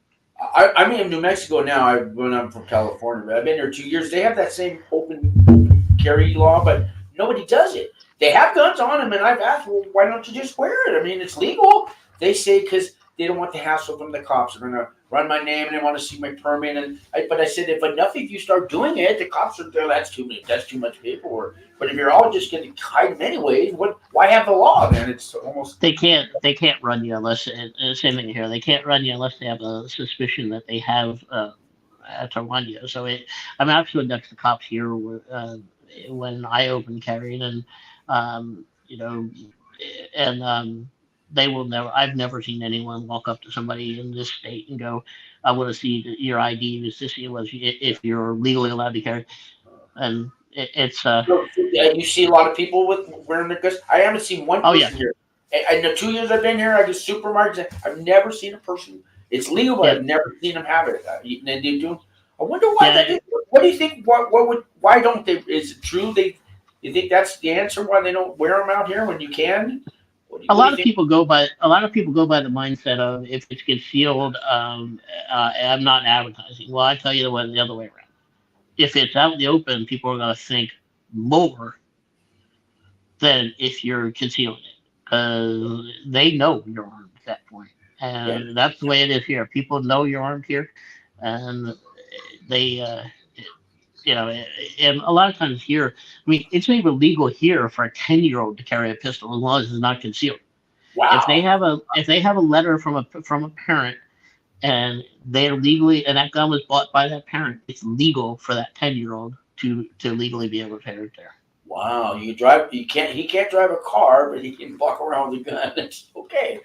I'm in New Mexico now. When I'm from California, but I've been there 2 years. They have that same open carry law, but nobody does it. They have guns on them, and I've asked, well, why don't you just wear it? I mean, it's legal. They say because they don't want the hassle from the cops. They're going to run my name and they want to see my permit. But I said, if enough of you start doing it, the cops are there. That's too many. That's too much paperwork. But if you're all just going to hide them anyways, why have the law? Then it's almost they can't run you unless same thing here. They can't run you unless they have a suspicion that they have to run you. So I'm actually next to cops here when I open carrying, and um, you know, they will never. I've never seen anyone walk up to somebody in this state and go, "I want to see your ID to see if you're legally allowed to carry." And it's You see a lot of people with wearing the guns. I haven't seen one oh yeah, person here. In the 2 years I've been here, I just supermarkets. I've never seen a person. It's legal, but yeah, I've never seen them have it. And they do. I wonder why that yeah. is. What do you think? Why don't they? Is it true? You think that's the answer why they don't wear them out here when you can? A What do lot you of think? people go by the mindset of if it's concealed, I'm not advertising. Well, I tell you the other way around. If it's out in the open, people are going to think more than if you're concealing it because they know you're armed at that point, Yeah. and that's the way it is here. People know you're armed here, and they. And a lot of times here, I mean, it's even legal here for a 10-year-old to carry a pistol as long as it's not concealed. Wow. If they have a letter from a parent and they're legally and that gun was bought by that parent, it's legal for that 10-year-old to legally be able to carry it there. Wow. You drive. You can't. He can't drive a car, but he can walk around with a gun. It's okay.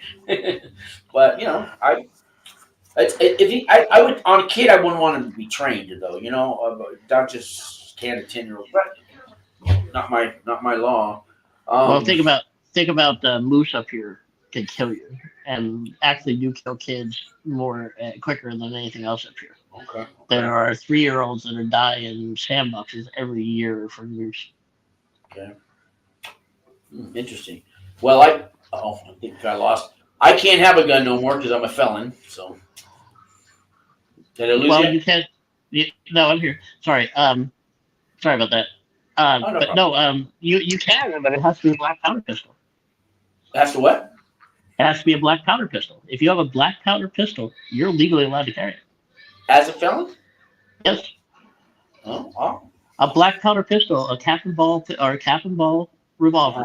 But if he, I would on a kid, I wouldn't want him to be trained though. Not just can a 10-year-old. But not my law. Well, Um, think about moose up here can kill you and actually do kill kids more quicker than anything else up here. okay, okay, There are 3-year-olds that are dying in sandboxes every year for moose. okay. Interesting. Well, I think I lost. I can't have a gun no more because I'm a felon. So did I lose Well, you? you can't. No, I'm here. Sorry. Sorry about that. Oh, no But problem. no. You can, but it has to be a black powder pistol. That's the what? It has to be a black powder pistol. If you have a black powder pistol, you're legally allowed to carry it. As a felon? Yes, Oh, wow. a black powder pistol, a cap and ball or a cap and ball revolver,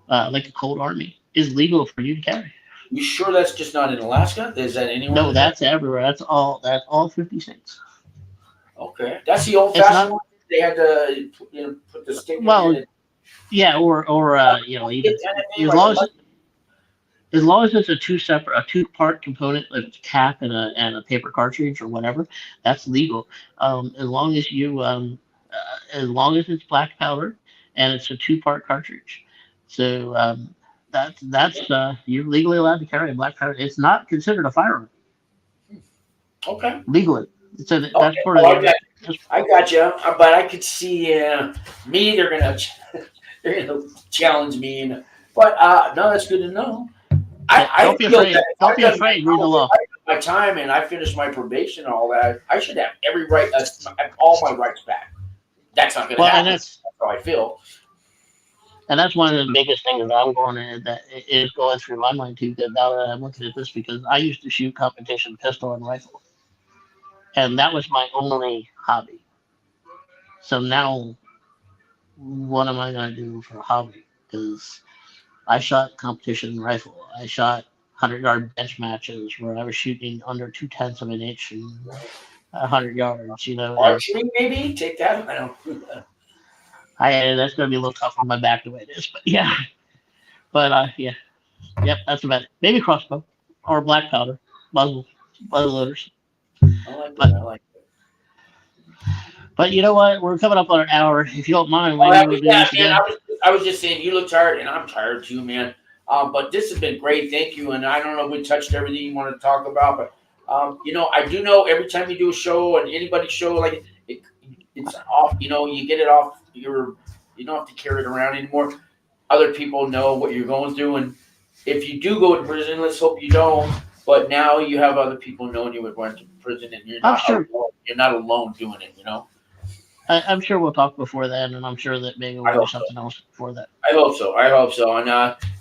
like a Cold Army, is legal for you to carry. You sure that's just not in Alaska? Is that No, anywhere? that's everywhere. That's all. That's all 50 states. Okay, that's the It's old-fashioned not. one. They had to, put the stick in Well, it. yeah, or even It's MMA as like a long as musket. as long as it's a two-part component, like it's a cap and a paper cartridge or whatever, that's legal. As long as you as long as it's black powder and it's a two-part cartridge. So that's you're legally allowed to carry a black powder. It's not considered a firearm Okay. legally. So that's Okay. part of Oh, the. I got you. But I could see me. They're gonna they're gonna challenge me. But no, that's good to know. Yeah, I don't be feel afraid. that Don't I've be done afraid. Read the law. my time and I finished my probation and all that. I should have every right, all my rights back. That's not going to Well, happen. That's how I feel. and that's one of the biggest things that I'm going in that is going through my mind too. That now that I'm looking at this, because I used to shoot competition pistol and rifle, and that was my only hobby. So now, what am I going to do for a hobby? Because I shot competition rifle. I shot 100-yard bench matches where I was shooting under 2/10 of an inch and 100 yards. And Archery, maybe take that. I don't. that's going to be a little tough on my back the way it is, but yeah. But yeah, yep, that's about it. Maybe crossbow or black powder, muzzle loaders. I like that. But I like that. but you know what? We're coming up on an hour. If you don't mind, Oh, maybe we'll do yeah, this man. again. I was just saying, you look tired, and I'm tired too, man. But this has been great. Thank you. And I don't know if we touched everything you want to talk about, but I do know every time you do a show and anybody's show, like it's off. You get it off. You don't have to carry it around anymore. Other people know what you're going through, and if you do go to prison, let's hope you don't. But now you have other people knowing you would went to prison, and you're I'm not sure. alone. You're not alone doing it. I'm sure we'll talk before then, and I'm sure that maybe I we'll do hope so. something else before that. I hope so. I hope so. And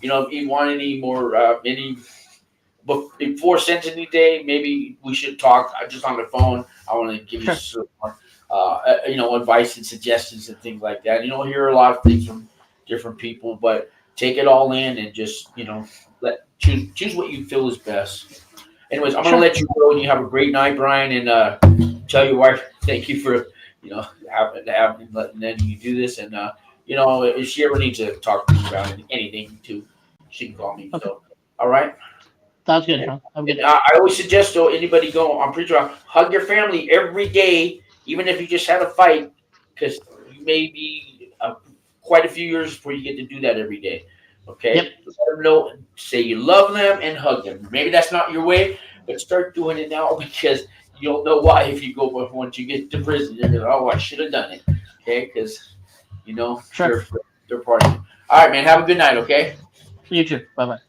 if you want any more before sentencing day, maybe we should talk just on the phone. I want to give you Sure. some more, advice and suggestions and things like that. Hear a lot of things from different people, but take it all in and just choose what you feel is best. Anyways, I'm Sure. gonna let you go, and you have a great night, Brian, and tell your wife thank you for letting you do this, and if she ever needs to talk to me about anything, too, she can call me. Okay. So, all right. Sounds good, Sean. Have a good And day. I always suggest though anybody go. I'm pretty sure hug your family every day, even if you just had a fight, because you may be quite a few years before you get to do that every day. Okay. Yep. Let them know. Say you love them and hug them. Maybe that's not your way, but start doing it now because you'll know why if you go. But once you get to prison, you're gonna, oh, I should have done it. Okay, because Sure. they're part of it. All right, man. Have a good night. Okay. You too. Bye bye.